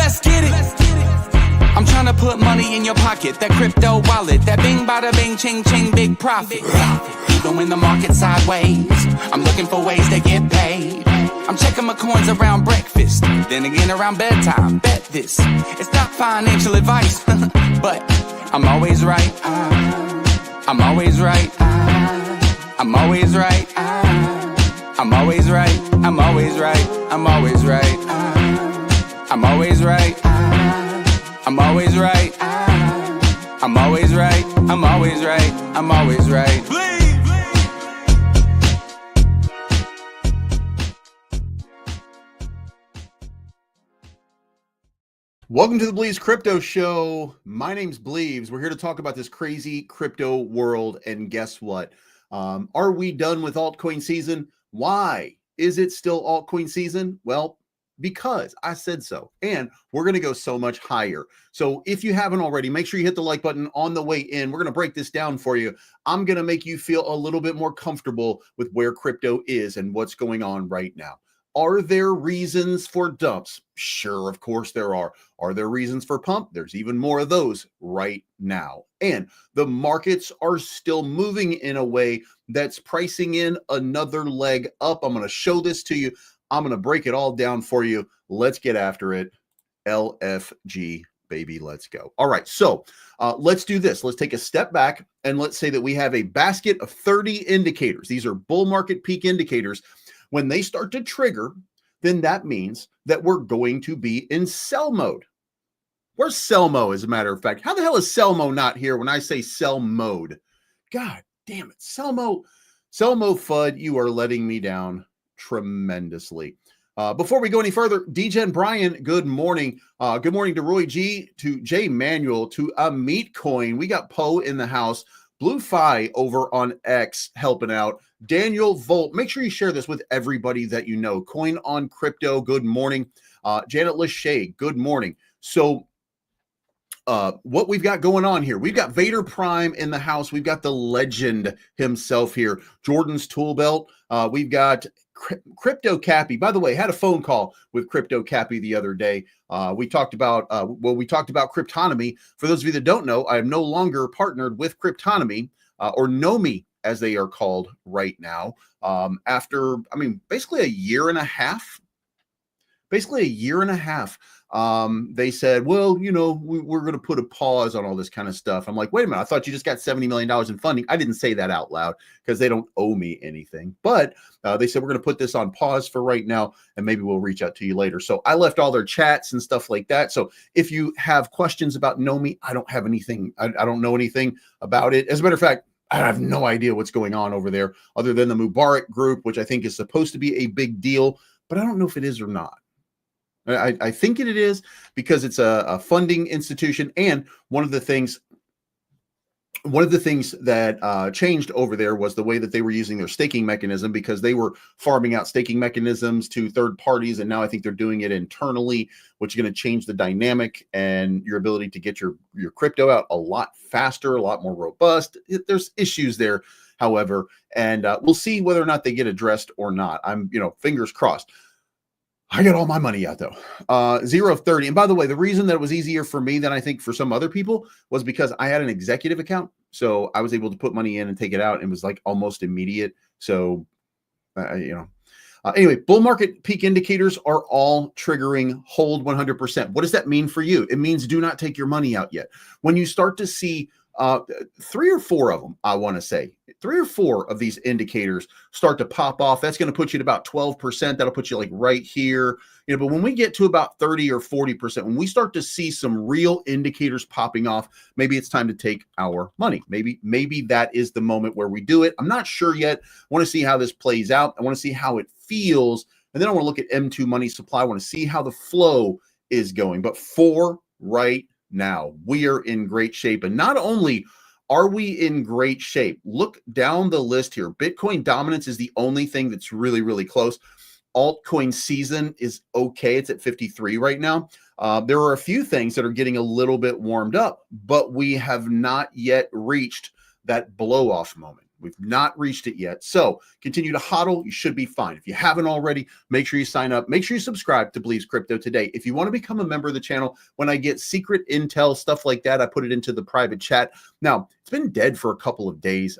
Let's get it. I'm trying to put money in your pocket, that crypto wallet, that bing bada bing ching ching big profit. Even when the market's sideways, I'm looking for ways to get paid. I'm checking my coins around breakfast, then again around bedtime. Bet this, it's not financial advice, but I'm always right. I'm always right. I'm always right. I'm always right. I'm always right. I'm always right. I'm always right. I'm always right. I'm always right. I'm always right. I'm always right. Welcome to the Bleaves Crypto Show. My name's Bleaves. We're here to talk about this crazy crypto world. And guess what? Are we done with altcoin season? Why is it still altcoin season? Well, because I said so. And we're going to go so much higher. So if you haven't already, make sure you hit the like button on the way in. We're going to break this down for you. I'm going to make you feel a little bit more comfortable with where crypto is and what's going on right now. Are there reasons for dumps? Sure, of course there are. Are there reasons for pump? There's even more of those right now. And the markets are still moving in a way that's pricing in another leg up. I'm going to show this to you. I'm going to break it all down for you. Let's get after it. LFG, baby, let's go. All right, so let's do this. Let's take a step back and let's say that we have a basket of 30 indicators. These are bull market peak indicators. When they start to trigger, then that means that we're going to be in sell mode. Where's Selmo, as a matter of fact? How the hell is Selmo not here when I say sell mode? God damn it. Selmo FUD, you are letting me down tremendously. Before we go any further, DJ and Brian, good morning. Good morning to Roy G, to Jay Manuel, to Amit Coin. We got Poe in the house. Blue Phi over on X helping out. Daniel Volt, make sure you share this with everybody that you know. Coin on Crypto, good morning. Janet Lachey, good morning. So what we've got going on here, we've got Vader Prime in the house. We've got the legend himself here, Jordan's Tool Belt. We've got Crypto Cappy. By the way, had a phone call with Crypto Cappy the other day. We talked about Cryptonomy. For those of you that don't know, I am no longer partnered with Cryptonomy, or Nomi as they are called right now. After, basically a year and a half. They said, well, we're going to put a pause on all this kind of stuff. I'm like, wait a minute, I thought you just got $70 million in funding. I didn't say that out loud because they don't owe me anything. But they said, we're going to put this on pause for right now, and maybe we'll reach out to you later. So I left all their chats and stuff like that. So if you have questions about Nomi, I don't have anything. I don't know anything about it. As a matter of fact, I have no idea what's going on over there other than the Mubarak group, which I think is supposed to be a big deal, but I don't know if it is or not. I think it is because it's a funding institution. And one of the things that changed over there was the way that they were using their staking mechanism, because they were farming out staking mechanisms to third parties. And now I think they're doing it internally, which is going to change the dynamic and your ability to get your crypto out a lot faster, a lot more robust. There's issues there, however, and we'll see whether or not they get addressed or not. I'm, fingers crossed. I got all my money out though. 0 of 30. And by the way, the reason that it was easier for me than I think for some other people was because I had an executive account. So I was able to put money in and take it out. And it was like almost immediate. So, anyway, bull market peak indicators are all triggering hold 100%. What does that mean for you? It means do not take your money out yet. When you start to see 3 or 4 of them, I want to say 3 or 4 of these indicators start to pop off. That's going to put you at about 12%. That'll put you like right here. But when we get to about 30 or 40%, when we start to see some real indicators popping off, maybe it's time to take our money. Maybe that is the moment where we do it. I'm not sure yet. I want to see how this plays out. I want to see how it feels. And then I want to look at M2 money supply. I want to see how the flow is going. But for right now, we are in great shape. And not only are we in great shape, look down the list here. Bitcoin dominance is the only thing that's really, really close. Altcoin season is okay. It's at 53 right now. There are a few things that are getting a little bit warmed up, but we have not yet reached that blow off moment. We've not reached it yet. So continue to hodl. You should be fine. If you haven't already, make sure you sign up. Make sure you subscribe to Believes Crypto today. If you want to become a member of the channel, when I get secret intel, stuff like that, I put it into the private chat. Now, it's been dead for a couple of days.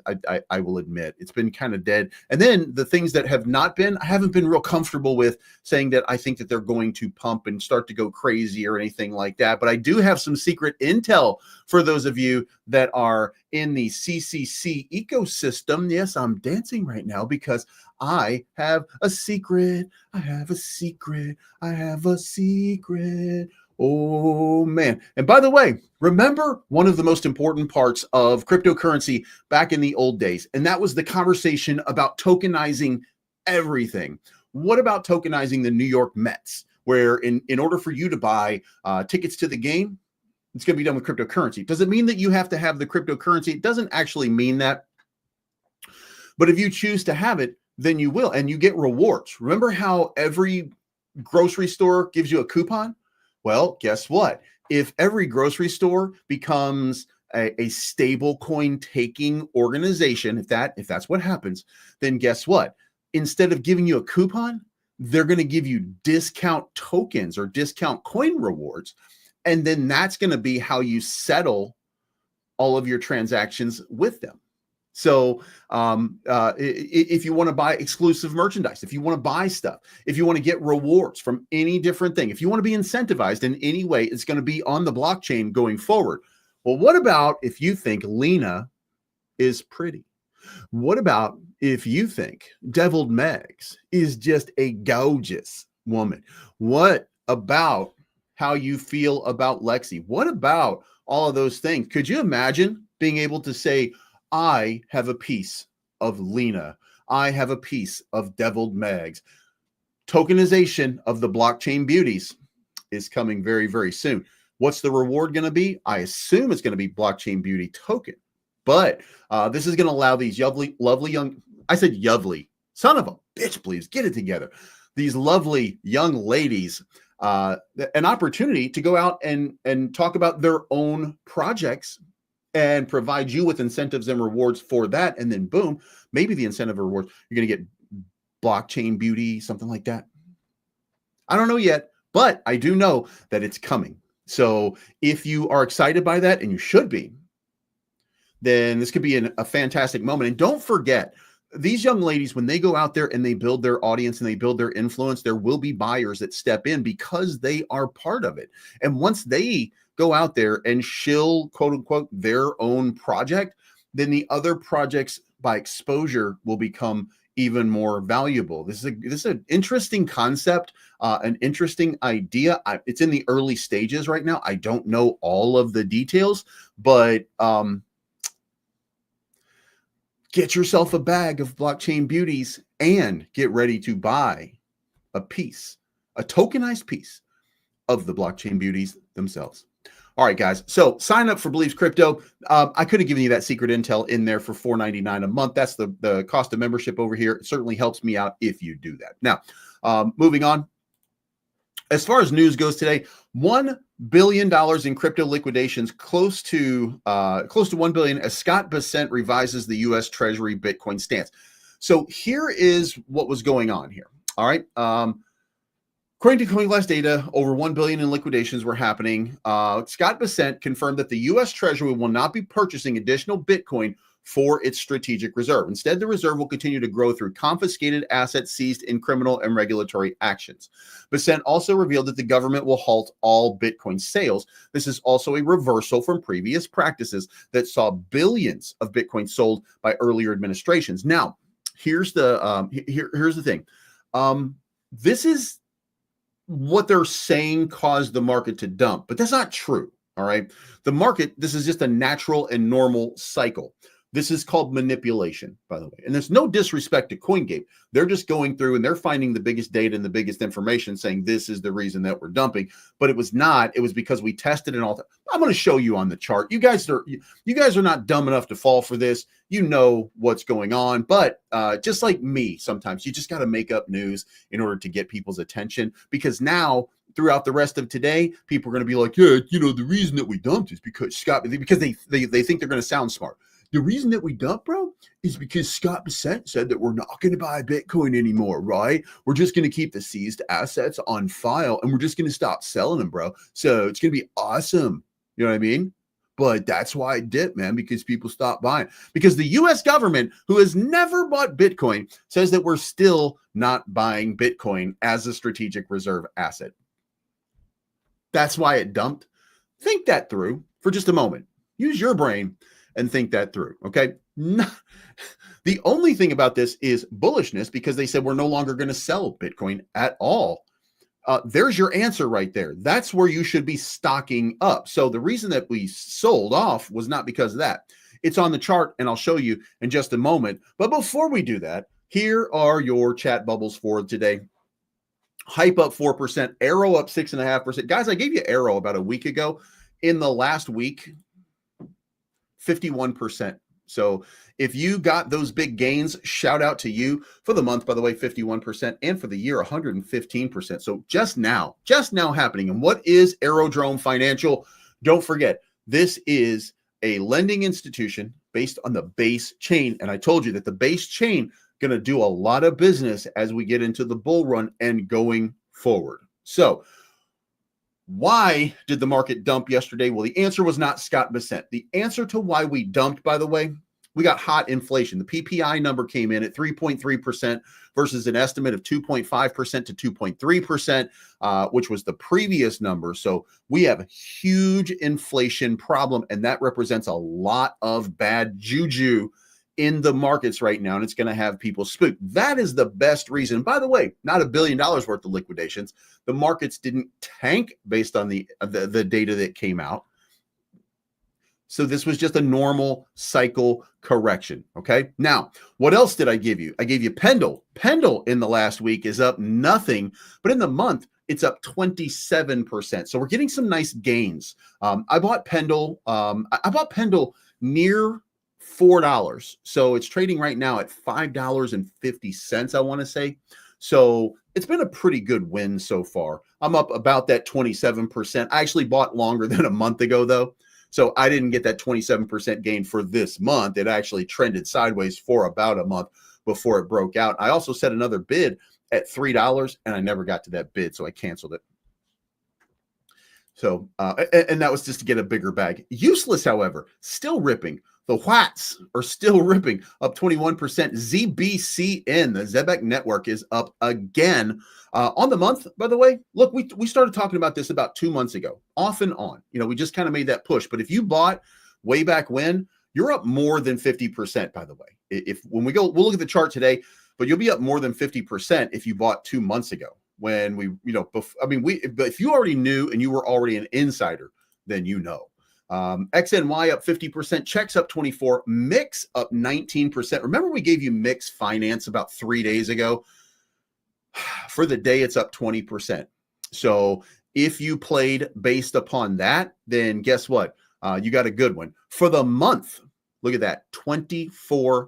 I will admit it's been kind of dead. And then the things that have not been, I haven't been real comfortable with saying that I think that they're going to pump and start to go crazy or anything like that. But I do have some secret intel for those of you that are in the CCC ecosystem. Yes, I'm dancing right now because I have a secret. I have a secret. I have a secret. Oh, man. And by the way, remember one of the most important parts of cryptocurrency back in the old days, and that was the conversation about tokenizing everything. What about tokenizing the New York Mets, where in order for you to buy tickets to the game, it's going to be done with cryptocurrency? Does it mean that you have to have the cryptocurrency? It doesn't actually mean that. But if you choose to have it, then you will, and you get rewards. Remember how every grocery store gives you a coupon? Well, guess what? If every grocery store becomes a stable coin taking organization, if that's what happens, then guess what? Instead of giving you a coupon, they're going to give you discount tokens or discount coin rewards. And then that's going to be how you settle all of your transactions with them. So if you want to buy exclusive merchandise, if you want to buy stuff, if you want to get rewards from any different thing, if you want to be incentivized in any way, it's going to be on the blockchain going forward. Well, what about if you think Lena is pretty? What about if you think Deviled Megs is just a gorgeous woman? What about how you feel about Lexi? What about all of those things? Could you imagine being able to say, I have a piece of Lena. I have a piece of Deviled Megs. Tokenization of the blockchain beauties is coming very, very soon. What's the reward going to be? I assume it's going to be blockchain beauty token. But this is going to allow these lovely young, I said lovely, son of a bitch, please get it together. These lovely young ladies an opportunity to go out and talk about their own projects and provide you with incentives and rewards for that. And then boom, maybe the incentive rewards, you're going to get blockchain beauty, something like that. I don't know yet, but I do know that it's coming. So if you are excited by that, and you should be, then this could be a fantastic moment. And don't forget, these young ladies, when they go out there and they build their audience and they build their influence, there will be buyers that step in because they are part of it. And once they go out there and shill, quote unquote, their own project, then the other projects by exposure will become even more valuable. This is an interesting concept, an interesting idea. It's in the early stages right now. I don't know all of the details, but get yourself a bag of blockchain beauties and get ready to buy a piece, a tokenized piece of the blockchain beauties themselves. All right, guys. So sign up for Believes Crypto. I could have given you that secret intel in there for $4.99 a month. That's the cost of membership over here. It certainly helps me out if you do that. Now, moving on. As far as news goes today, $1 billion in crypto liquidations, close to $1 billion, as Scott Bessent revises the U.S. Treasury Bitcoin stance. So here is what was going on here. All right. According to CoinGlass data, over $1 billion in liquidations were happening. Scott Bessent confirmed that the U.S. Treasury will not be purchasing additional Bitcoin for its strategic reserve. Instead, the reserve will continue to grow through confiscated assets seized in criminal and regulatory actions. Bessent also revealed that the government will halt all Bitcoin sales. This is also a reversal from previous practices that saw billions of Bitcoin sold by earlier administrations. Now, here's the here's the thing. This is what they're saying caused the market to dump, but that's not true. All right. The market, this is just a natural and normal cycle. This is called manipulation, by the way. And there's no disrespect to CoinGate. They're just going through and they're finding the biggest data and the biggest information saying this is the reason that we're dumping. But it was not. It was because we tested and all. I'm going to show you on the chart. You guys are not dumb enough to fall for this. You know what's going on. But just like me, sometimes you just got to make up news in order to get people's attention, because now throughout the rest of today, people are going to be like, yeah, you know, the reason that we dumped is because Scott, because they think they're going to sound smart. the reason that we dumped, bro, is because Scott Bessent said that we're not going to buy Bitcoin anymore, right? We're just going to keep the seized assets on file and we're just going to stop selling them, bro. So it's going to be awesome. You know what I mean? But that's why it dipped, man, because people stopped buying. Because the US government, who has never bought Bitcoin, says that we're still not buying Bitcoin as a strategic reserve asset. That's why it dumped. Think that through for just a moment. Use your brain and think that through, okay? The only thing about this is bullishness because they said we're no longer going to sell Bitcoin at all. There's your answer right there. That's where you should be stocking up. So the reason that we sold off was not because of that. It's on the chart, and I'll show you in just a moment. But before we do that, here are your chat bubbles for today. Hype up 4%, Arrow up 6.5%. Guys, I gave you Arrow about a week ago. In the last week, 51%. So if you got those big gains, shout out to you. For the month, by the way, 51%, and for the year, 115%. So just now happening. And what is Aerodrome Financial? Don't forget, this is a lending institution based on the base chain. And I told you that the base chain going to do a lot of business as we get into the bull run and going forward. So why did the market dump yesterday? Well, the answer was not Scott Bessent. The answer to why we dumped, by the way, we got hot inflation. The PPI number came in at 3.3% versus an estimate of 2.5% to 2.3%, which was the previous number. So we have a huge inflation problem, and that represents a lot of bad juju in the markets right now, and it's going to have people spooked. That is the best reason. By the way, not $1 billion worth of liquidations. The markets didn't tank based on the data that came out. So this was just a normal cycle correction, okay? Now, what else did I give you? I gave you Pendle. Pendle in the last week is up nothing, but in the month, it's up 27%. So we're getting some nice gains. I bought Pendle. I bought Pendle near $4. So it's trading right now at $5.50, I want to say. So it's been a pretty good win so far. I'm up about that 27%. I actually bought longer than a month ago, though. So I didn't get that 27% gain for this month. It actually trended sideways for about a month before it broke out. I also set another bid at $3, and I never got to that bid, so I canceled it. So, and that was just to get a bigger bag. Useless, however, still ripping. The Whats are still ripping, up 21%. ZBCN, the Zebek network, is up again. On the month, by the way, look, we started talking about this about 2 months ago, off and on. You know, we just kind of made that push. But if you bought way back when, you're up more than 50%, by the way. When we go, we'll look at the chart today, but you'll be up more than 50% if you bought 2 months ago. When we, you know, but if you already knew and you were already an insider, then you know. XNY up 50%, checks up 24%, Mix up 19%. Remember we gave you Mix Finance about 3 days ago? For the day, it's up 20%. So if you played based upon that, then guess what? You got a good one. For the month, look at that, 24x.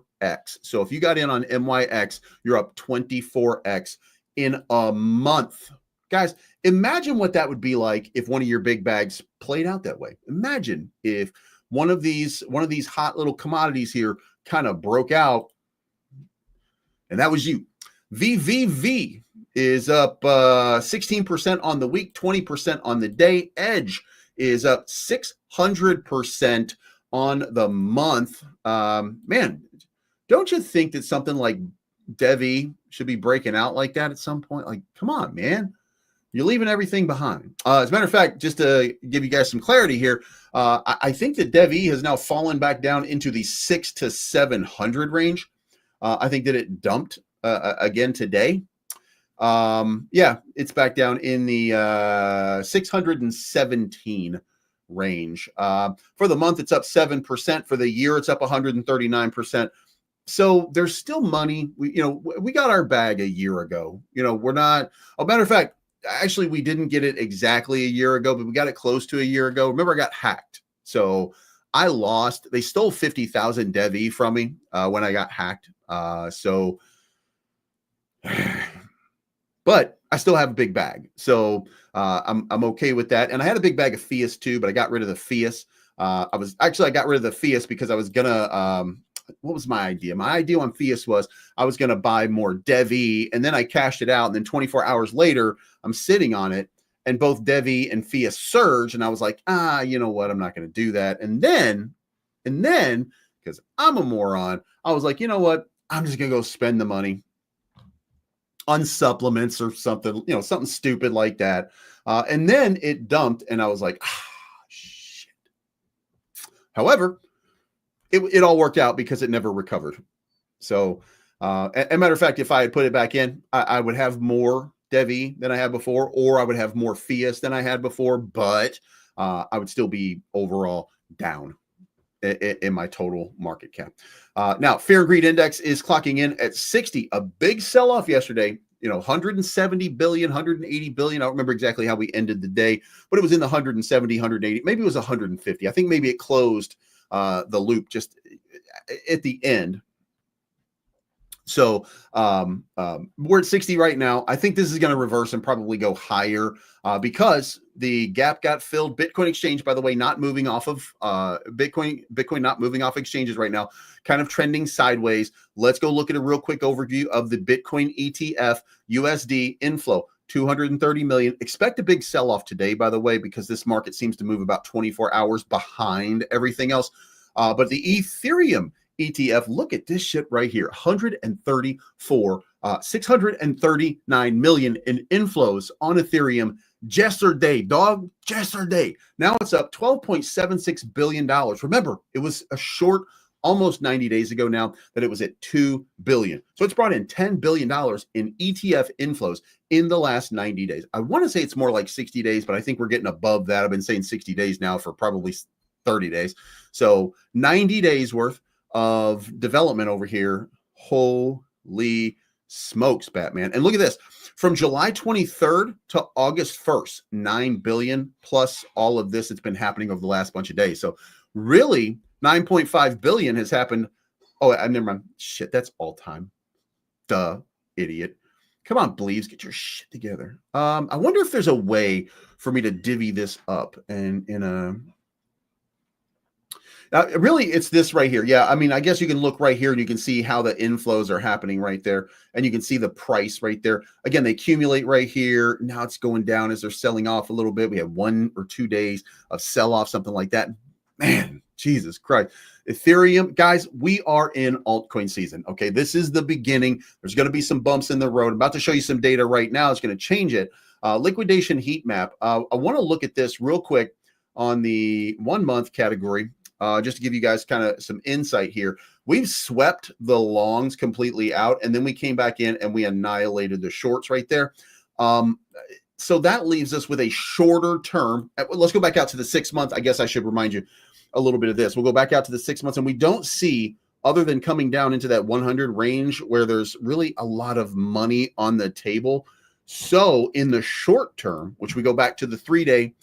So if you got in on MYX, you're up 24x in a month. Guys, imagine what that would be like if one of your big bags played out that way. Imagine if one of these hot little commodities here kind of broke out, and that was you. VVV is up 16% on the week, 20% on the day. Edge is up 600% on the month. Man, don't you think that something like Devi should be breaking out like that at some point? Like, come on, man. You're leaving everything behind. As a matter of fact, just to give you guys some clarity here, I think that Devi has now fallen back down into the 600 to 700 range. I think that it dumped again today. Yeah, it's back down in the 617 range. For the month, it's up 7%. For the year, it's up 139%. So there's still money. We got our bag a year ago. We're not. A matter of fact, actually, we didn't get it exactly a year ago, but we got it close to a year ago. Remember, I got hacked. So I lost. They stole 50,000 Devi from me when I got hacked. But I still have a big bag. So I'm okay with that. And I had a big bag of Fiat too, but I got rid of the Fiat. I got rid of the Fiat because I was gonna what was my idea? My idea on Fiat was I was gonna buy more Devi, and then I cashed it out, and then 24 hours later I'm sitting on it, and both Devi and Fiat surged, and I was like, you know what? I'm not gonna do that. And then because I'm a moron, I was like, you know what? I'm just gonna go spend the money on supplements or something, something stupid like that. And then it dumped, and I was like, shit. However, it all worked out because it never recovered. So, a matter of fact, if I had put it back in, I would have more Devi than I had before, or I would have more Fiat than I had before, but I would still be overall down in my total market cap. Now, Fear and Greed Index is clocking in at 60, a big sell-off yesterday. 170 billion, 180 billion. I don't remember exactly how we ended the day, but it was in the 170, 180. Maybe it was 150. I think maybe it closed the loop just at the end. So we're at 60 right now. I think this is going to reverse and probably go higher because the gap got filled. Bitcoin exchange, by the way, not moving off of Bitcoin not moving off exchanges right now, kind of trending sideways. Let's go look at a real quick overview of the Bitcoin ETF USD inflow. 230 million. Expect a big sell-off today, by the way, because this market seems to move about 24 hours behind everything else. But the Ethereum ETF, look at this shit right here, 639 million in inflows on Ethereum yesterday, dog, yesterday. Now it's up $12.76 billion. Remember, it was a short, almost 90 days ago now that it was at $2 billion. So it's brought in $10 billion in ETF inflows in the last 90 days. I want to say it's more like 60 days, but I think we're getting above that. I've been saying 60 days now for probably 30 days. So 90 days worth of development over here. Holy smokes, Batman. And look at this. From July 23rd to August 1st, 9 billion plus all of this. It's been happening over the last bunch of days. So really 9.5 billion has happened. Oh, never mind. Shit, that's all time. Duh, idiot. Come on, Bleaves, get your shit together. I wonder if there's a way for me to divvy this up and in a really, it's this right here. Yeah, I mean, I guess you can look right here and you can see how the inflows are happening right there. And you can see the price right there. Again, they accumulate right here. Now it's going down as they're selling off a little bit. We have 1 or 2 days of sell-off, something like that. Man, Jesus Christ. Ethereum, guys, we are in altcoin season. Okay, this is the beginning. There's going to be some bumps in the road. I'm about to show you some data right now. It's going to change it. Liquidation heat map. I want to look at this real quick on the 1 month category. Just to give you guys kind of some insight here. We've swept the longs completely out, and then we came back in and we annihilated the shorts right there. So that leaves us with a shorter term. Let's go back out to the 6 months. I guess I should remind you a little bit of this. We'll go back out to the 6 months, and we don't see, other than coming down into that 100 range where there's really a lot of money on the table. So in the short term, which we go back to the 3-day,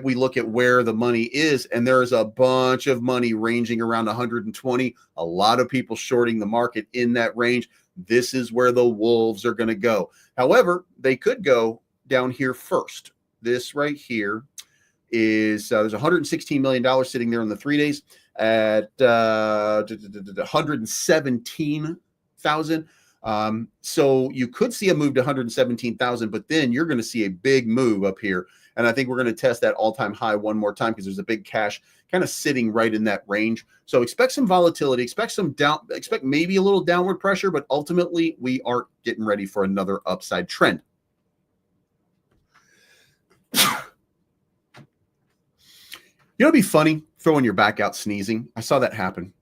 we look at where the money is, and there's a bunch of money ranging around 120. A lot of people shorting the market in that range. This is where the wolves are going to go. However, they could go down here first. This right here is there's $116 million sitting there in the 3 days at 117,000. So you could see a move to 117,000, but then you're going to see a big move up here. And I think we're going to test that all-time high one more time because there's a big cash kind of sitting right in that range. So expect some volatility, expect maybe a little downward pressure, but ultimately we are getting ready for another upside trend. It'd be funny throwing your back out sneezing. I saw that happen.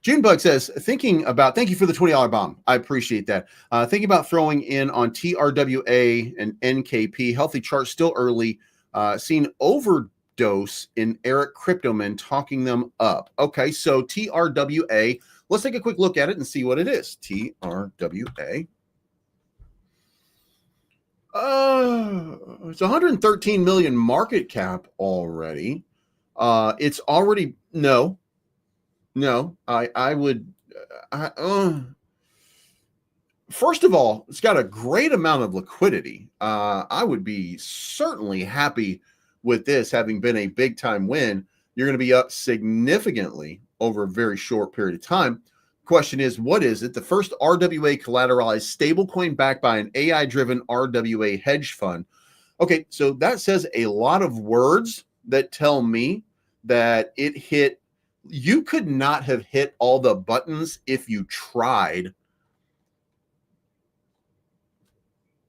Junebug says, thank you for the $20 bomb. I appreciate that. Thinking about throwing in on TRWA and NKP. Healthy chart, still early. Seen overdose in Eric Cryptoman talking them up. Okay, so TRWA. Let's take a quick look at it and see what it is. TRWA. It's 113 million market cap already. It's already no, I would, first of all, it's got a great amount of liquidity. I would be certainly happy with this having been a big time win. you're going to be up significantly over a very short period of time. Question is, what is it? The first RWA collateralized stablecoin backed by an AI-driven RWA hedge fund. Okay, so that says a lot of words that tell me that it hit. You could not have hit all the buttons if you tried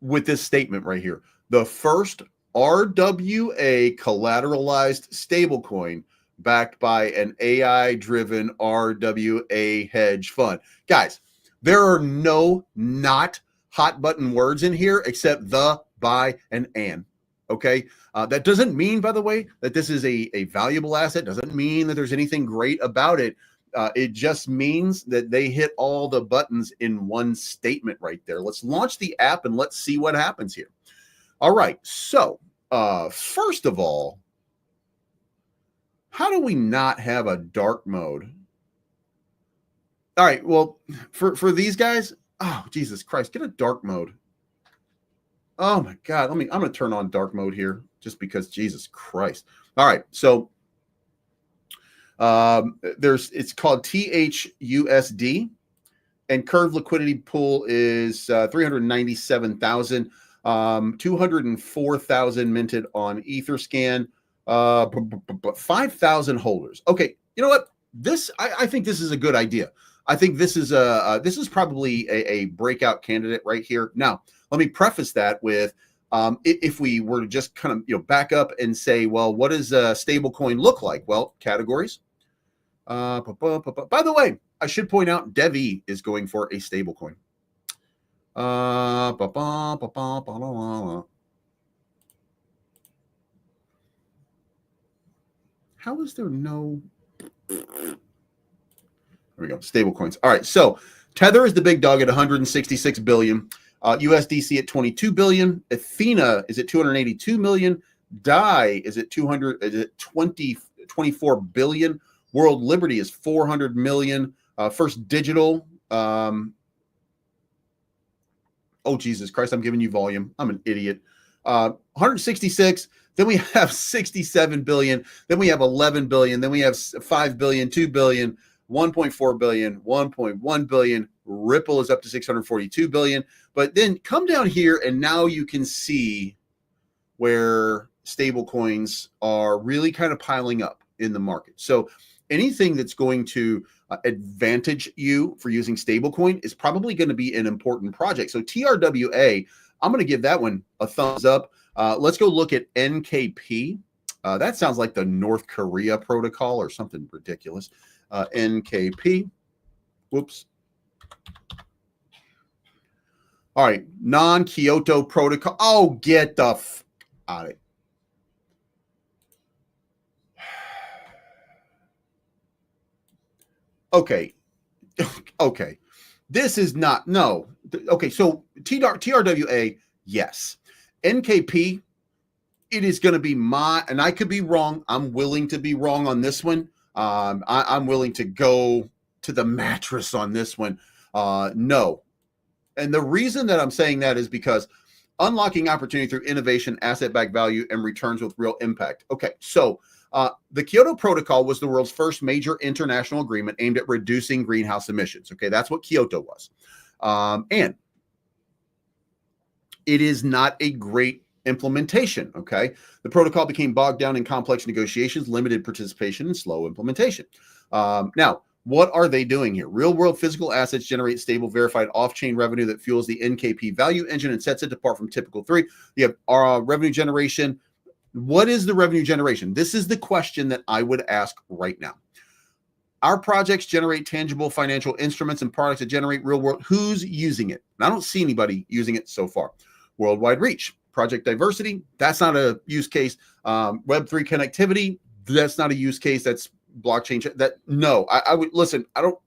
with this statement right here. The first RWA collateralized stablecoin backed by an AI-driven RWA hedge fund. Guys, there are no not hot button words in here except the, by, and an. Okay, that doesn't mean, by the way, that this is a valuable asset. Doesn't mean that there's anything great about it. It just means that they hit all the buttons in one statement right there. Let's launch the app and let's see what happens here. All right, so first of all, how do we not have a dark mode? All right, well, for these guys, oh, Jesus Christ, get a dark mode. Oh my God, I'm going to turn on dark mode here just because, Jesus Christ. All right, so it's called THUSD, and current liquidity pool is 397,000, 204,000 minted on Etherscan, 5,000 holders. Okay, you know what? I think this is a good idea. I think this is probably a breakout candidate right here. Now, let me preface that with if we were to just kind of back up and say, well, what does a stable coin look like? Well, categories. By the way, I should point out Devi is going for a stable coin. How is there no? There we go. Stable coins. All right. So Tether is the big dog at 166 billion. USDC at 22 billion. Athena is at 282 million. DAI is at 24 billion. World Liberty is 400 million. First Digital. Oh, Jesus Christ. I'm giving you volume. I'm an idiot. 166. Then we have 67 billion. Then we have 11 billion. Then we have 5 billion, 2 billion, 1.4 billion, 1.1 billion. Ripple is up to 642 billion. But then come down here and now you can see where stable coins are really kind of piling up in the market. So anything that's going to advantage you for using stablecoin is probably going to be an important project. So TRWA, I'm going to give that one a thumbs up. Let's go look at NKP. That sounds like the North Korea protocol or something ridiculous. NKP. Whoops. All right. Non-Kyoto protocol. Oh, get the f out of it. Okay. Okay. This is not, no. Okay. So TRWA, yes. NKP, it is going to be and I could be wrong. I'm willing to be wrong on this one. I'm willing to go to the mattress on this one. No. And the reason that I'm saying that is because unlocking opportunity through innovation, asset-backed value, and returns with real impact. Okay, so the Kyoto Protocol was the world's first major international agreement aimed at reducing greenhouse emissions. Okay, that's what Kyoto was. And it is not a great implementation. Okay, the protocol became bogged down in complex negotiations, limited participation, and slow implementation. Now, what are they doing here? Real world physical assets generate stable, verified off-chain revenue that fuels the NKP value engine and sets it apart from typical three. You have revenue generation. What is the revenue generation? This is the question that I would ask right now. Our projects generate tangible financial instruments and products that generate real world. Who's using it? And I don't see anybody using it so far. Worldwide reach, project diversity. That's not a use case. Web3 connectivity. That's not a use case. That's blockchain. That no, I would listen. I don't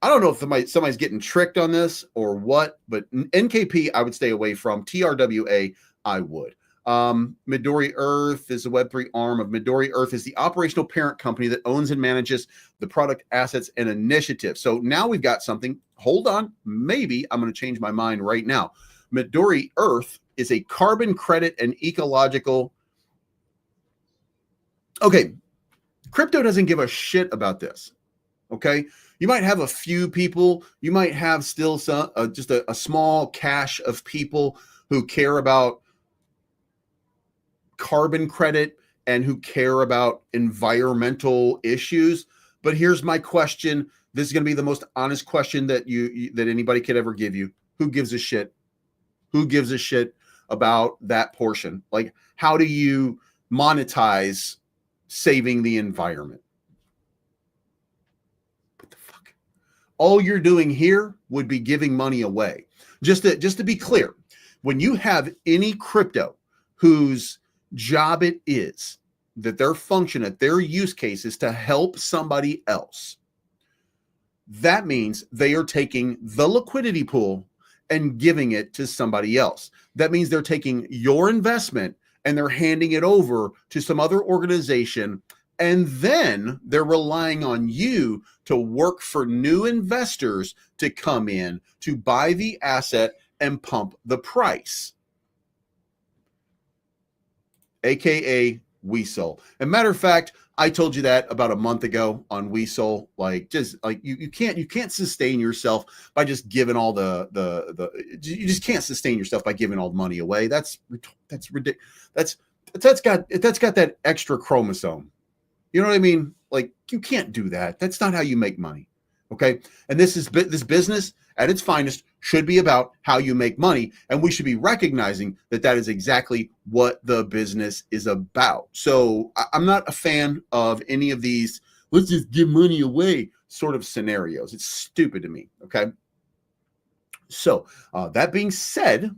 know if somebody's getting tricked on this or what, but NKP I would stay away from. TRWA I would. Midori Earth is a Web3 arm of Midori Earth is the operational parent company that owns and manages the product assets and initiatives. So now we've got something. Hold on. Maybe I'm going to change my mind right now. Midori Earth is a carbon credit and ecological. Okay. Crypto doesn't give a shit about this. Okay. You might have a few people, you might have still some, just a small cache of people who care about carbon credit and who care about environmental issues. But here's my question. This is going to be the most honest question that that anybody could ever give you. Who gives a shit? Who gives a shit about that portion? Like, how do you monetize saving the environment? What the fuck? All you're doing here would be giving money away. Just to be clear, when you have any crypto whose job it is, that their function, that their use case is to help somebody else, that means they are taking the liquidity pool and giving it to somebody else. That means they're taking your investment and they're handing it over to some other organization, and then they're relying on you to work for new investors to come in to buy the asset and pump the price, aka Weasel. And matter of fact, I told you that about a month ago on Weasel. Like, just like you can't sustain yourself by just giving all you just can't sustain yourself by giving all the money away. That's ridiculous. That's got that extra chromosome. You know what I mean? Like, you can't do that. That's not how you make money. Okay. And this business at its finest should be about how you make money. And we should be recognizing that that is exactly what the business is about. So I'm not a fan of any of these, let's just give money away sort of scenarios. It's stupid to me. Okay. So that being said,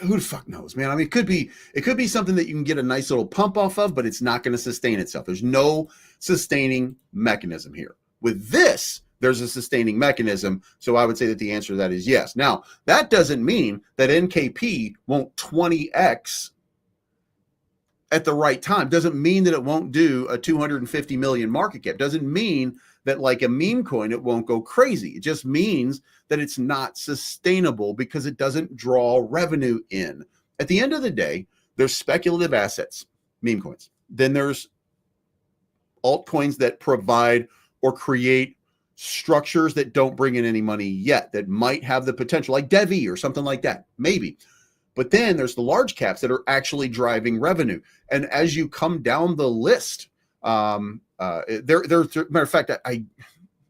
who the fuck knows, man? I mean, it could be something that you can get a nice little pump off of, but it's not going to sustain itself. There's no sustaining mechanism here. With this, there's a sustaining mechanism. So I would say that the answer to that is yes. Now, that doesn't mean that NKP won't 20x at the right time. Doesn't mean that it won't do a 250 million market cap. Doesn't mean that, like a meme coin, it won't go crazy. It just means that it's not sustainable because it doesn't draw revenue in. At the end of the day, there's speculative assets, meme coins. Then there's altcoins that provide or create structures that don't bring in any money yet, that might have the potential, like Devi or something like that, maybe. But then there's the large caps that are actually driving revenue. And as you come down the list, matter of fact,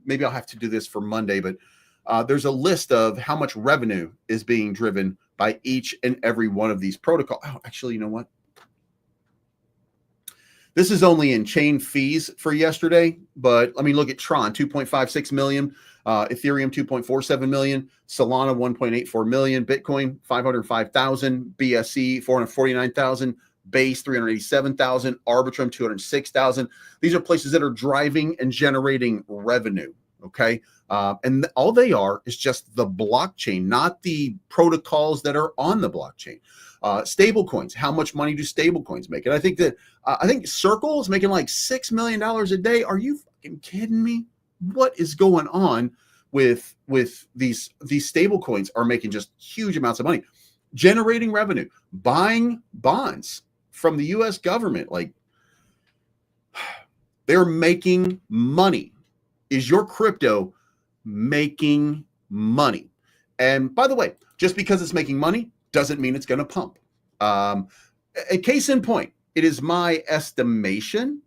maybe I'll have to do this for Monday, but there's a list of how much revenue is being driven by each and every one of these protocols. Oh, actually, you know what? This is only in chain fees for yesterday, but let me look at Tron, 2.56 million, Ethereum, 2.47 million, Solana, 1.84 million, Bitcoin, 505,000, BSC, 449,000, Base, 387,000, Arbitrum, 206,000. These are places that are driving and generating revenue. Okay. And all they are is just the blockchain, not the protocols that are on the blockchain. Stable coins. How much money do stable coins make? And I think that I think Circle is making like $6 million a day. Are you fucking kidding me? What is going on with these stable coins? Are making just huge amounts of money, generating revenue, buying bonds from the US government. Like, they're making money. Is your crypto making money? And by the way, just because it's making money doesn't mean it's going to pump. A case in point, it is my estimation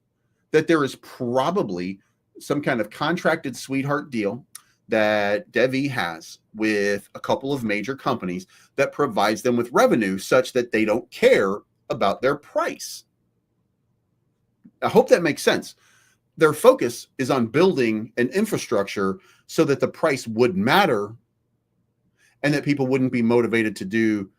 that there is probably some kind of contracted sweetheart deal that Devi has with a couple of major companies that provides them with revenue such that they don't care about their price. I hope that makes sense. Their focus is on building an infrastructure so that the price would matter and that people wouldn't be motivated to do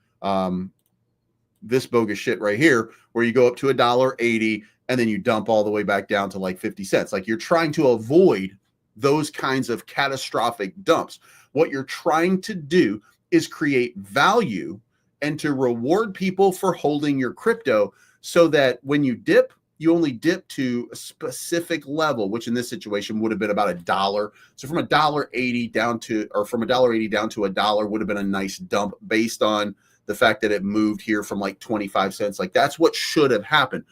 this bogus shit right here, where you go up to $1.80 and then you dump all the way back down to like 50 cents. Like, you're trying to avoid those kinds of catastrophic dumps. What you're trying to do is create value and to reward people for holding your crypto so that when you dip, you only dip to a specific level, which in this situation would have been about $1. So from $1.80 down to, or from $1.80 down to $1 would have been a nice dump based on the fact that it moved here from like 25 cents. Like, that's what should have happened.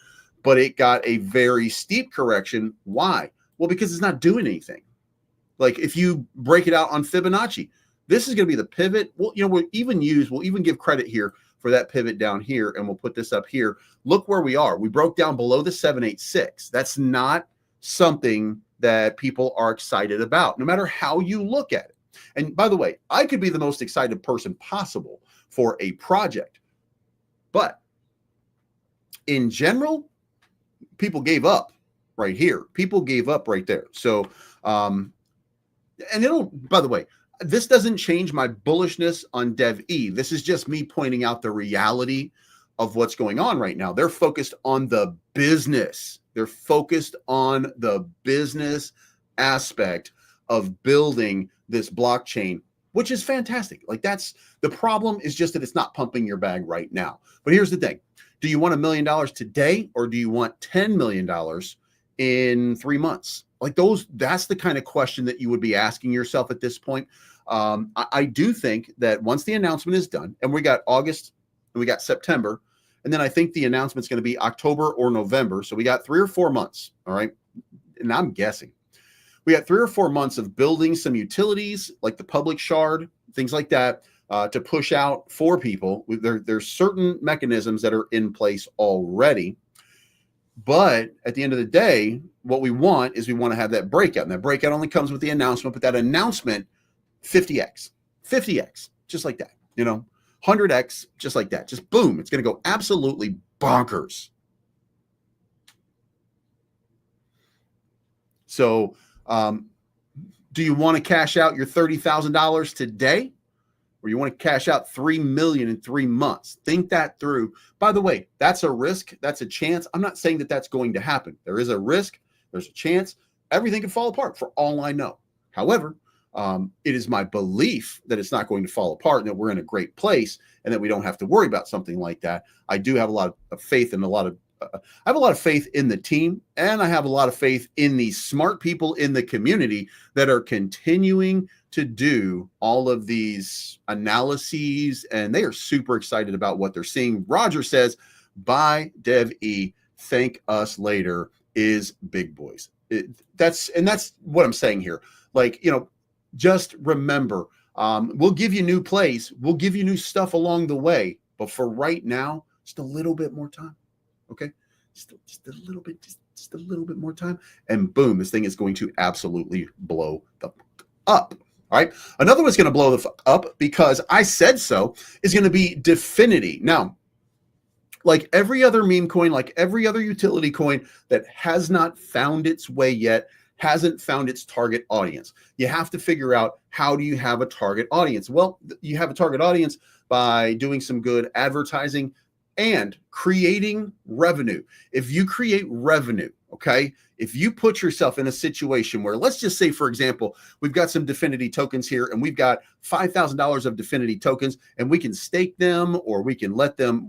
but it got a very steep correction. Why? Well, because it's not doing anything. Like if you break it out on Fibonacci, this is going to be the pivot. Well, we'll even give credit here for that pivot down here, and we'll put this up here. Look where we are. We broke down below the 786. That's not something that people are excited about, no matter how you look at it. And by the way, I could be the most excited person possible for a project, but in general, people gave up right here. People gave up right there. So, and by the way, this doesn't change my bullishness on DevE. This is just me pointing out the reality of what's going on right now. They're focused on the business. They're focused on the business aspect of building this blockchain, which is fantastic. Like that's the problem, is just that it's not pumping your bag right now. But here's the thing. Do you want $1 million today, or do you want $10 million in 3 months? Like that's the kind of question that you would be asking yourself at this point. I do think that once the announcement is done, and we got August, and we got September, and then I think the announcement's going to be October or November. So we got 3 or 4 months. All right. And I'm guessing we got 3 or 4 months of building some utilities like the public shard, things like that, to push out for people. There's certain mechanisms that are in place already. But at the end of the day, what we want is we want to have that breakout. And that breakout only comes with the announcement, but that announcement, 50x, just like that, 100x, just like that. Just boom, it's going to go absolutely bonkers. So do you want to cash out your $30,000 today? Or you want to cash out $3 million in 3 months? Think that through. By the way, that's a risk. That's a chance. I'm not saying that that's going to happen. There is a risk. There's a chance. Everything can fall apart for all I know. However, it is my belief that it's not going to fall apart and that we're in a great place and that we don't have to worry about something like that. I do have a lot of faith in I have a lot of faith in the team, and I have a lot of faith in the smart people in the community that are continuing to do all of these analyses, and they are super excited about what they're seeing. Roger says, buy DevE, thank us later is big boys. That's what I'm saying here. Like, just remember, we'll give you new plays. We'll give you new stuff along the way. But for right now, just a little bit more time. Okay. Just a little bit more time. And boom, this thing is going to absolutely blow the up. All right. Another one's going to blow the up because I said so is going to be Definity. Now, like every other meme coin, like every other utility coin that has not found its way yet, hasn't found its target audience. You have to figure out, how do you have a target audience? Well, you have a target audience by doing some good advertising and creating revenue. If you create revenue, okay, if you put yourself in a situation where, let's just say, for example, we've got some Definity tokens here and we've got $5,000 of Definity tokens, and we can stake them, or we can let them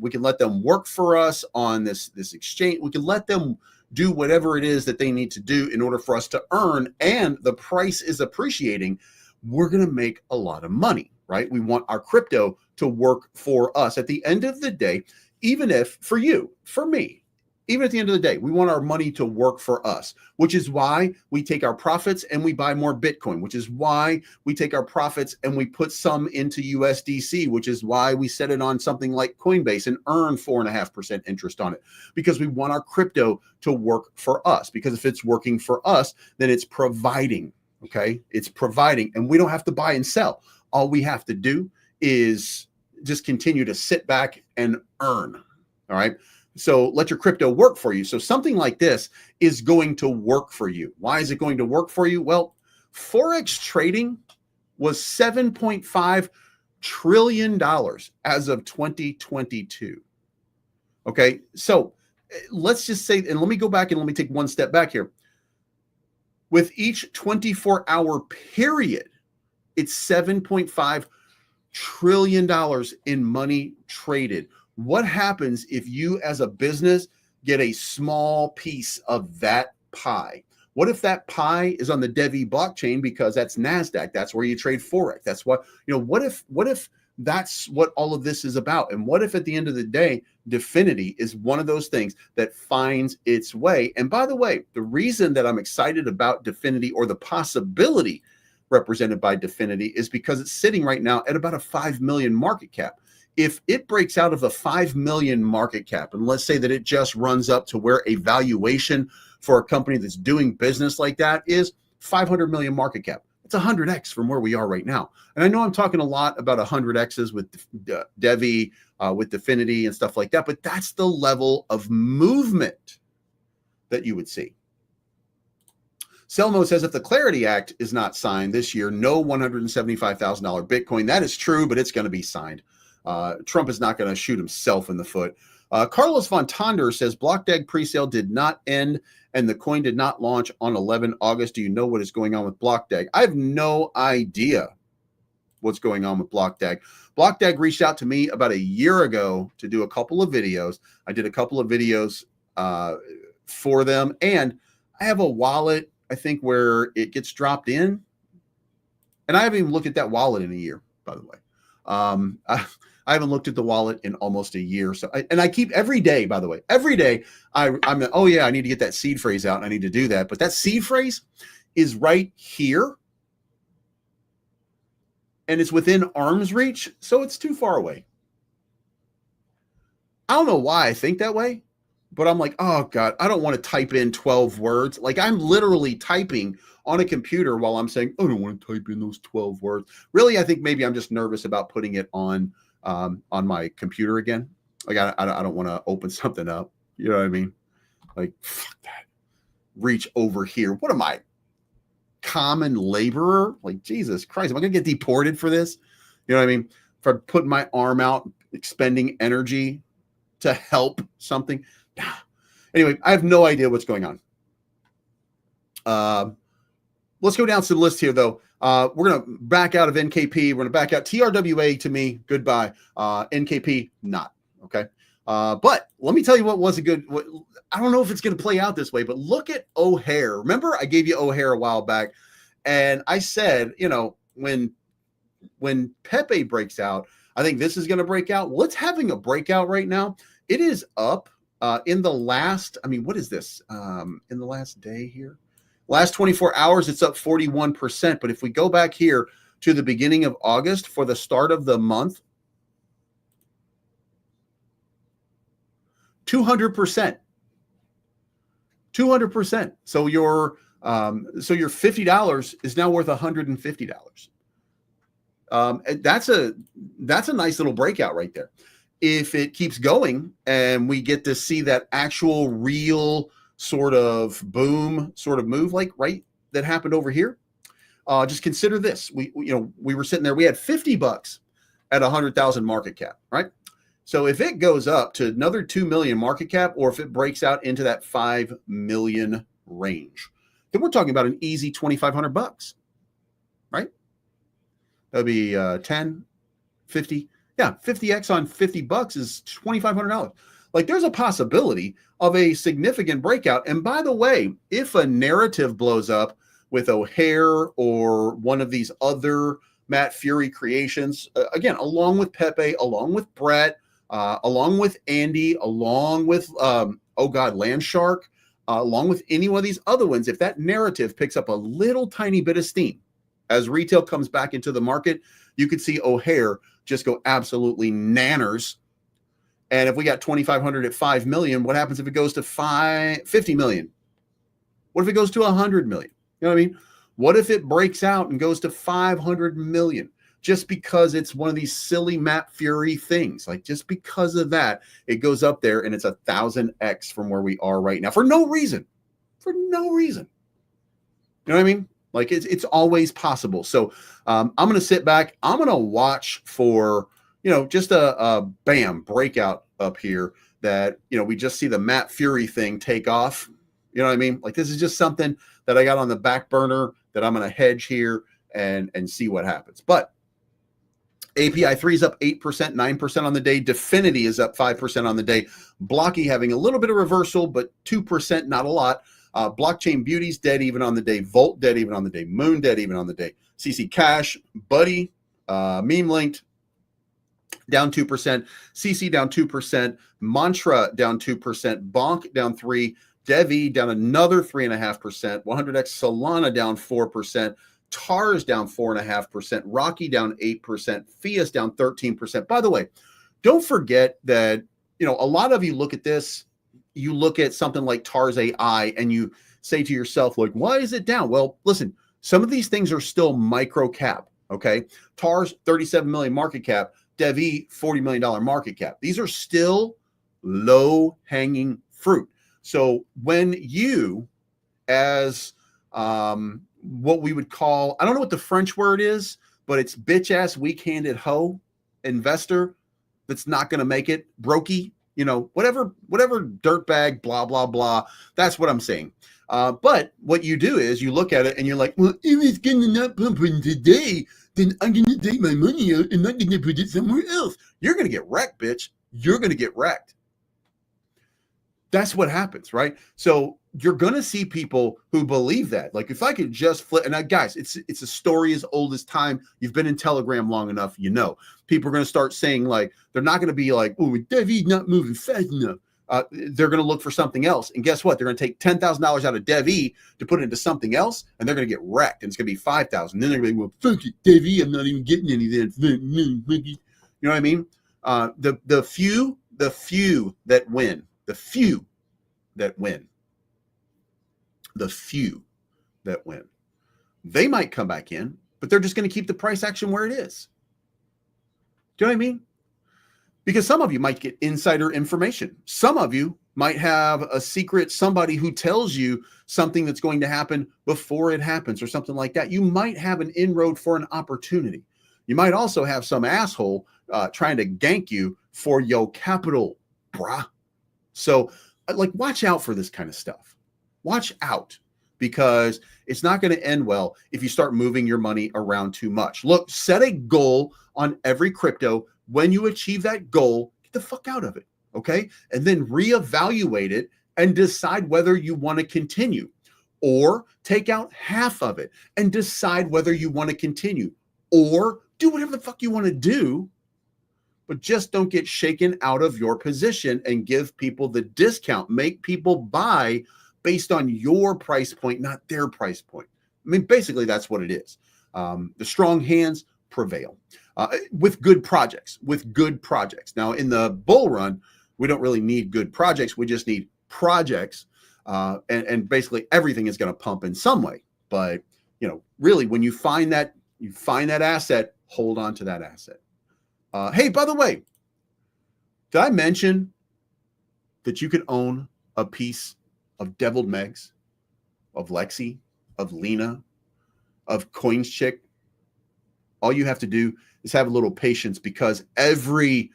work for us on this exchange. We can let them do whatever it is that they need to do in order for us to earn, and the price is appreciating. We're going to make a lot of money, right? We want our crypto to work for us. At the end of the day, even if for you, for me, even at the end of the day, we want our money to work for us, which is why we take our profits and we buy more Bitcoin, which is why we take our profits and we put some into USDC, which is why we set it on something like Coinbase and earn 4.5% interest on it, because we want our crypto to work for us. Because if it's working for us, then it's providing, okay? It's providing, and we don't have to buy and sell. All we have to do is just continue to sit back and earn, all right? So let your crypto work for you. So something like this is going to work for you. Why is it going to work for you? Well, Forex trading was $7.5 trillion as of 2022. Okay, so let's just say, and let me go back and let me take one step back here. With each 24-hour period, it's $7.5 trillion in money traded. What happens if you as a business get a small piece of that pie? What if that pie is on the DevE blockchain, because that's NASDAQ? That's where you trade Forex. That's what, what if That's what all of this is about. And what if at the end of the day, Dfinity is one of those things that finds its way? And by the way, the reason that I'm excited about Dfinity, or the possibility represented by Dfinity, is because it's sitting right now at about a 5 million market cap. If it breaks out of the 5 million market cap, and let's say that it just runs up to where a valuation for a company that's doing business like that is 500 million market cap, it's 100x from where we are right now. And I know I'm talking a lot about 100x's with Devi, with Dfinity and stuff like that, but that's the level of movement that you would see. Selmo says, if the Clarity Act is not signed this year, no $175,000 Bitcoin. That is true, but it's going to be signed. Trump is not going to shoot himself in the foot. Carlos Von Tonder says, BlockDAG presale did not end and the coin did not launch on 11 August. Do you know what is going on with BlockDAG? I have no idea what's going on with BlockDAG. BlockDAG reached out to me about a year ago to do a couple of videos. I did a couple of videos for them, and I have a wallet, I think, where it gets dropped in, and I haven't even looked at that wallet in a year, by the way. I haven't looked at the wallet in almost a year. So, I keep every day, by the way, every day I'm, oh yeah, I need to get that seed phrase out and I need to do that. But that seed phrase is right here and it's within arm's reach. So it's too far away. I don't know why I think that way, but I'm like, oh God, I don't want to type in 12 words. Like, I'm literally typing on a computer while I'm saying, I don't want to type in those 12 words. Really, I think maybe I'm just nervous about putting it on my computer again. Like, I don't want to open something up. You know what I mean? Like, fuck that. Reach over here. What am I? Common laborer? Like, Jesus Christ, am I going to get deported for this? You know what I mean? For putting my arm out, expending energy to help something. Anyway, I have no idea what's going on. Let's go down to the list here, though. We're going to back out of NKP. We're going to back out. TRWA, to me, goodbye. NKP, not. Okay. But let me tell you what was a good, I don't know if it's going to play out this way, but look at O'Hare. Remember, I gave you O'Hare a while back, and I said, you know, when Pepe breaks out, I think this is going to break out. Well, it's having a breakout right now. It is up in the last, I mean, what is this? In the last day here? Last 24 hours, it's up 41%. But if we go back here to the beginning of August for the start of the month, 200%. 200%. So your $50 is now worth $150. That's a nice little breakout right there. If it keeps going and we get to see that actual real sort of boom sort of move, like right that happened over here, just consider this. We were sitting there, we had $50 at 100,000 market cap, right? So if it goes up to another 2 million market cap, or if it breaks out into that 5 million range, then we're talking about an easy $2,500, right? That'd be 10, 50. Yeah, 50x on $50 is $2,500. Like, there's a possibility of a significant breakout. And by the way, if a narrative blows up with O'Hare or one of these other Matt Fury creations, again, along with Pepe, along with Brett, along with Andy, along with, Landshark, along with any one of these other ones, if that narrative picks up a little tiny bit of steam as retail comes back into the market, you could see O'Hare just go absolutely nanners. And if we got 2,500 at 5 million, what happens if it goes to 50 million? What if it goes to 100 million? You know what I mean? What if it breaks out and goes to 500 million? Just because it's one of these silly Matt Fury things. Like, just because of that, it goes up there and it's 1,000x from where we are right now for no reason. For no reason. You know what I mean? Like, it's always possible. So I'm going to sit back. I'm going to watch for, just a bam breakout up here that, we just see the Matt Fury thing take off. You know what I mean? Like, this is just something that I got on the back burner that I'm going to hedge here and see what happens. But API 3 is up 8%, 9% on the day. Dfinity is up 5% on the day. Blocky having a little bit of reversal, but 2%, not a lot. Blockchain Beauty's dead even on the day. Volt dead even on the day. Moon dead even on the day. CC Cash, Buddy, Meme Linked, down 2%, CC down 2%, Mantra down 2%, Bonk down 3%, Devi down another 3.5%, 100x Solana down 4%, TARS down 4.5%, Rocky down 8%, Fias down 13%. By the way, don't forget that, a lot of you look at this, you look at something like TARS AI and you say to yourself, like, why is it down? Well, listen, some of these things are still micro cap, okay? TARS, 37 million market cap, Devi, $40 million market cap. These are still low hanging fruit. So when you, as what we would call, I don't know what the French word is, but it's bitch ass, weak handed hoe investor that's not going to make it, brokey, whatever dirtbag, blah, blah, blah. That's what I'm saying. But what you do is you look at it and you're like, well, if it's going to not pump in today, then I'm going to take my money out and I'm going to put it somewhere else. You're going to get wrecked, bitch. You're going to get wrecked. That's what happens, right? So you're going to see people who believe that. Like, if I could just flip, and guys, it's a story as old as time. You've been in Telegram long enough, People are going to start saying, like, they're not going to be like, oh, Devi's not moving fast enough. They're going to look for something else. And guess what? They're going to take $10,000 out of Devi to put it into something else, and they're going to get wrecked. And it's going to be 5,000. Then they're going to be, well, fuck it, Devi, I'm not even getting any of that. You know what I mean? The few that win, the few that win, they might come back in, but they're just going to keep the price action where it is. Do you know what I mean? Because some of you might get insider information. Some of you might have a secret, somebody who tells you something that's going to happen before it happens or something like that. You might have an inroad for an opportunity. You might also have some asshole trying to gank you for your capital, brah. So, like, watch out for this kind of stuff. Watch out, because it's not going to end well if you start moving your money around too much. Look, set a goal on every crypto. When you achieve that goal, get the fuck out of it, okay? And then reevaluate it and decide whether you want to continue, or take out half of it and decide whether you want to continue, or do whatever the fuck you want to do. But just don't get shaken out of your position and give people the discount. Make people buy based on your price point, not their price point. I mean, basically, that's what it is. The strong hands prevail with good projects. Now, in the bull run, we don't really need good projects. We just need projects, and basically everything is going to pump in some way. But really, when you find that asset, hold on to that asset. Hey, by the way, did I mention that you could own a piece of Deviled Megs, of Lexi, of Lena, of CoinsChick? All you have to do is have a little patience, because everybody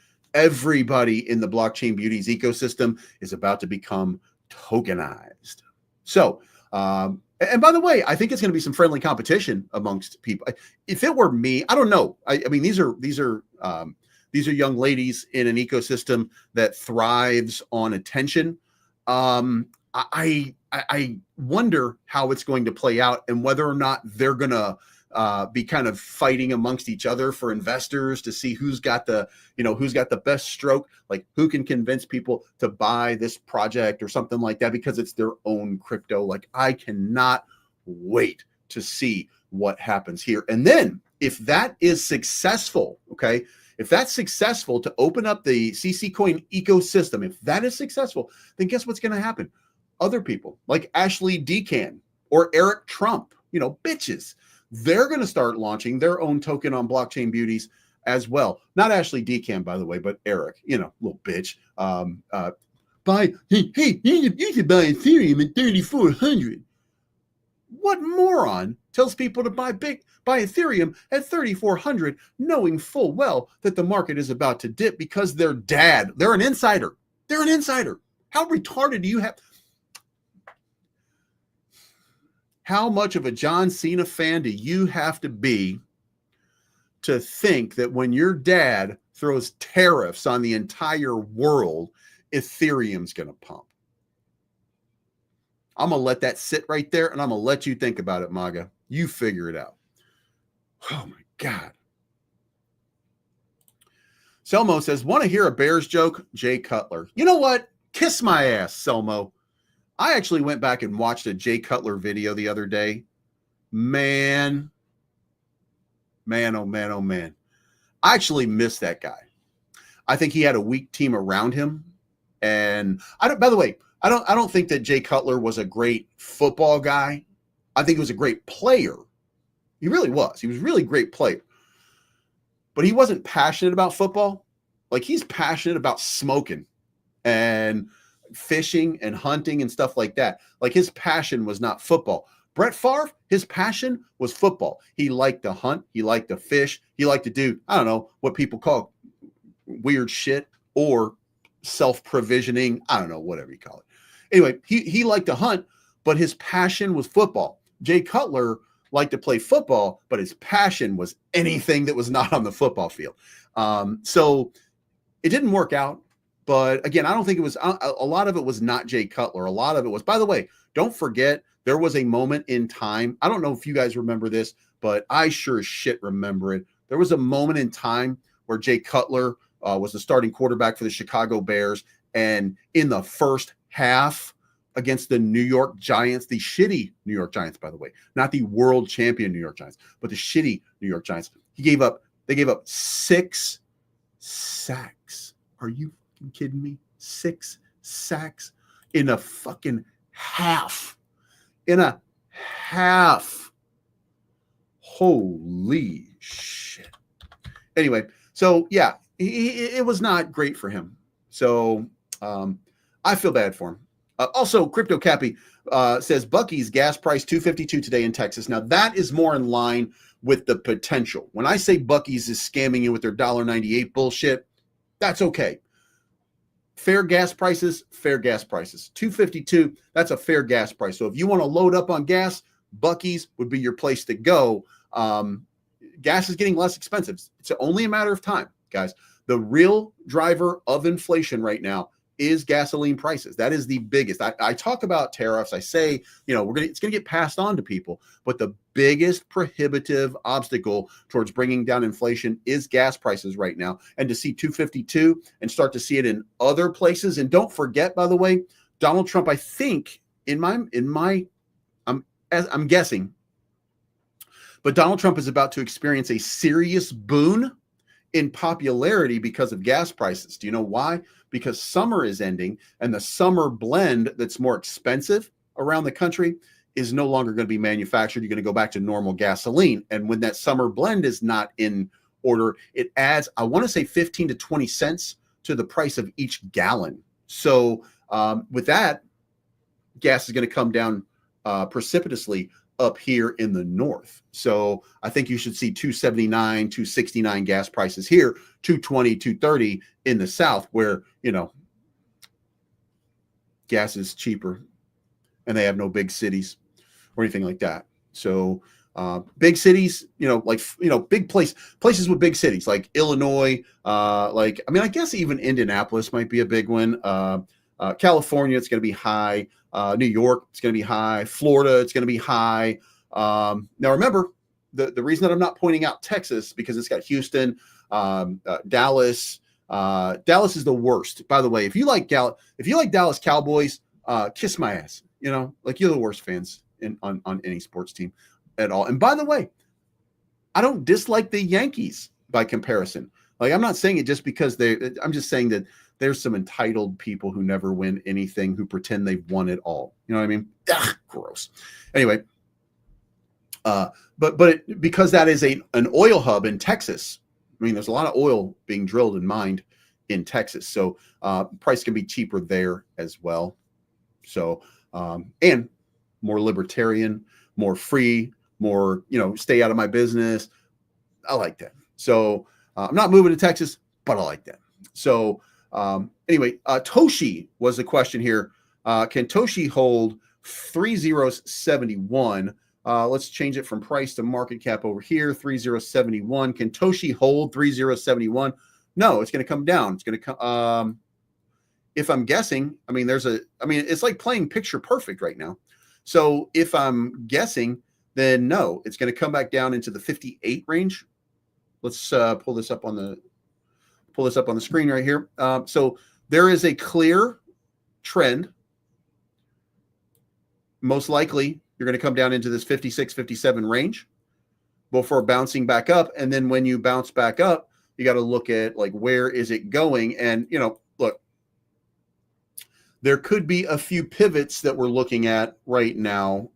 in the Blockchain Beauties ecosystem is about to become tokenized. So, and by the way, I think it's going to be some friendly competition amongst people. If it were me, I don't know. I mean, these are young ladies in an ecosystem that thrives on attention. I wonder how it's going to play out, and whether or not they're going to be kind of fighting amongst each other for investors to see who's got the best stroke, like who can convince people to buy this project or something like that, because it's their own crypto. Like, I cannot wait to see what happens here. And then if that is successful, okay, if that's successful to open up the CC coin ecosystem, if that is successful, then guess what's going to happen? Other people like Ashley Decan or Eric Trump, bitches, they're going to start launching their own token on Blockchain Beauties as well. Not Ashley Decan, by the way, but Eric, little bitch. You should buy Ethereum at 3,400. What moron tells people to buy Ethereum at 3,400, knowing full well that the market is about to dip because they're an insider. They're an insider. How retarded do you have? How much of a John Cena fan do you have to be to think that when your dad throws tariffs on the entire world, Ethereum's going to pump? I'm going to let that sit right there, and I'm going to let you think about it, MAGA. You figure it out. Oh, my God. Selmo says, want to hear a Bears joke? Jay Cutler. You know what? Kiss my ass, Selmo. I actually went back and watched a Jay Cutler video the other day. Man, oh man, oh man. I actually miss that guy. I think he had a weak team around him. And by the way, I don't think that Jay Cutler was a great football guy. I think he was a great player. He really was. He was a really great player. But he wasn't passionate about football. Like, he's passionate about smoking and fishing and hunting and stuff like that. Like, his passion was not football. Brett Favre, his passion was football. He liked to hunt. He liked to fish. He liked to do, I don't know, what people call weird shit or self-provisioning. I don't know, whatever you call it. Anyway, he liked to hunt, but his passion was football. Jay Cutler liked to play football, but his passion was anything that was not on the football field. So it didn't work out. But again, I don't think it was a lot of it was not Jay Cutler. A lot of it was, by the way, don't forget, there was a moment in time. I don't know if you guys remember this, but I sure as shit remember it. There was a moment in time where Jay Cutler was the starting quarterback for the Chicago Bears. And in the first half against the New York Giants, the shitty New York Giants, by the way, not the world champion New York Giants, but the shitty New York Giants, they gave up 6 sacks. Are you kidding me? 6 sacks in a fucking half. In a half. Holy shit. Anyway, so yeah, it was not great for him. So I feel bad for him. Also, Crypto Cappy says Bucky's gas price $2.52 today in Texas. Now that is more in line with the potential. When I say Bucky's is scamming you with their $1.98 bullshit, that's okay. Fair gas prices, fair gas prices. $2.52, that's a fair gas price. So if you want to load up on gas, Bucky's would be your place to go. Gas is getting less expensive. It's only a matter of time, guys. The real driver of inflation right now is gasoline prices. That is the biggest. I talk about tariffs. I say, it's going to get passed on to people, but the biggest prohibitive obstacle towards bringing down inflation is gas prices right now. And to see $2.52 and start to see it in other places. And don't forget, by the way, Donald Trump, I think I'm guessing, but Donald Trump is about to experience a serious boon in popularity because of gas prices. Do you know why? Because summer is ending, and the summer blend that's more expensive around the country is no longer going to be manufactured. You're going to go back to normal gasoline. And when that summer blend is not in order, it adds, I want to say 15 to 20 cents to the price of each gallon. So with that, gas is going to come down precipitously up here in the north. So I think you should see 279, 269 gas prices here, 220, 230 in the south, where, gas is cheaper and they have no big cities or anything like that. So big cities, big places with big cities like Illinois, I guess even Indianapolis might be a big one. California, it's going to be high. New York, it's going to be high. Florida, it's going to be high. Now, remember, the reason that I'm not pointing out Texas, because it's got Houston, Dallas. Dallas is the worst. By the way, if you like Dallas Cowboys, kiss my ass. You're the worst fans on any sports team at all. And by the way, I don't dislike the Yankees by comparison. Like, I'm not saying it just because I'm just saying that there's some entitled people who never win anything, who pretend they've won it all. You know what I mean? Ugh, gross. Anyway, but because that is an oil hub in Texas, I mean, there's a lot of oil being drilled and mined in Texas. So price can be cheaper there as well. So, and more libertarian, more free, more, stay out of my business. I like that. So I'm not moving to Texas, but I like that. So anyway, Toshi was the question here. Can Toshi hold 3071? Let's change it from price to market cap over here. 3071. Can Toshi hold 3071? No, it's going to come down. It's going to come. If I'm guessing, it's like playing picture perfect right now. So if I'm guessing, then no, it's going to come back down into the 58 range. Let's pull this up on the pull this up on the screen right here. So there is a clear trend. Most likely, you're going to come down into this 56, 57 range before bouncing back up. And then when you bounce back up, you got to look at like, where is it going? And, you know, look, there could be a few pivots that we're looking at right now.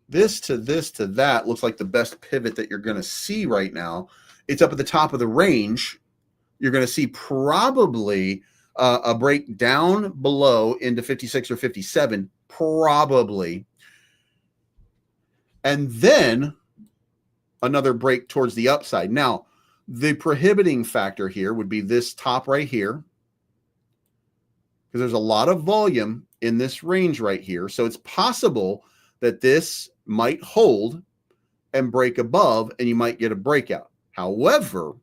This to that looks like the best pivot that you're going to see right now. It's up at the top of the range. You're going to see probably a break down below into 56 or 57, probably. And then another break towards the upside. Now, the prohibiting factor here would be this top right here, because there's a lot of volume in this range right here. So it's possible that this might hold and break above, and you might get a breakout. However,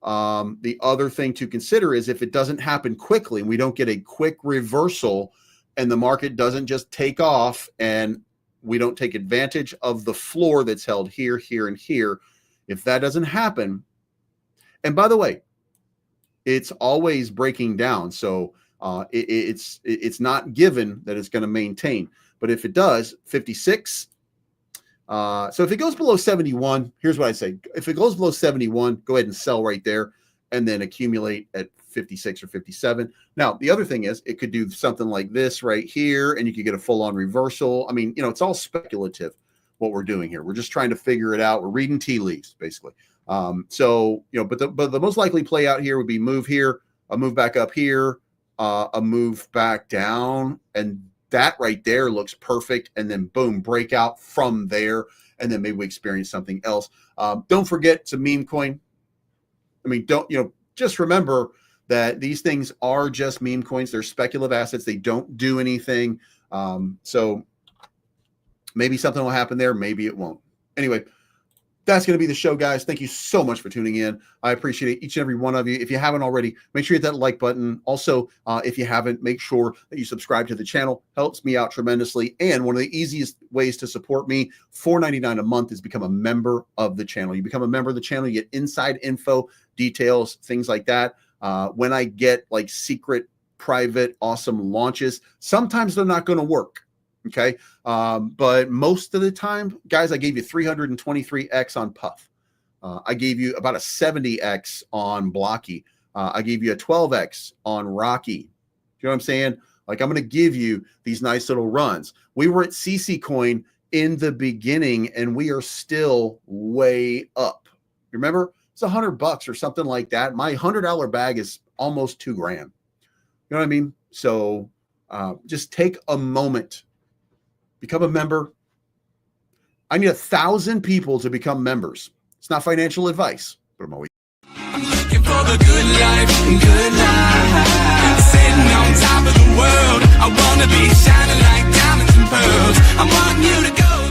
the other thing to consider is if it doesn't happen quickly and we don't get a quick reversal and the market doesn't just take off and we don't take advantage of the floor that's held here, here, and here. If that doesn't happen, and by the way, it's always breaking down. So it's not given that it's going to maintain. But if it does, 56. So if it goes below 71, here's what I say. If it goes below 71, go ahead and sell right there and then accumulate at 56 or 57. Now, the other thing is it could do something like this right here, and you could get a full-on reversal. I mean, you know, it's all speculative what we're doing here. We're just trying to figure it out. We're reading tea leaves, basically. So, you know, but the most likely play out here would be move here, a move back up here, a move back down, and that right there looks perfect. And then boom, breakout from there. And then maybe we experience something else. Don't forget it's a meme coin. I mean, just remember that these things are just meme coins. They're speculative assets. They don't do anything. So maybe something will happen there. Maybe it won't. Anyway, that's going to be the show, guys. Thank you so much for tuning in. I appreciate each and every one of you. If you haven't already, make sure you hit that like button. Also, if you haven't, make sure that you subscribe to the channel. Helps me out tremendously. And one of the easiest ways to support me, $4.99 a month, is become a member of the channel. You become a member of the channel, you get inside info, details, things like that. When I get like secret, private, awesome launches, sometimes they're not going to work. Okay. But most of the time, guys, I gave you 323x on Puff. I gave you about a 70x on Blocky. I gave you a 12x on Rocky. You know what I'm saying? Like, I'm going to give you these nice little runs. We were at CC Coin in the beginning, and we are still way up. Remember, it's $100 or something like that. My $100 bag is almost $2,000. You know what I mean? So just take a moment. Become a member. I need 1,000 people to become members. It's not financial advice, but I'm looking for the good life, good life. Sitting on top of the world. I want to be shining like diamonds and pearls. I want you to go.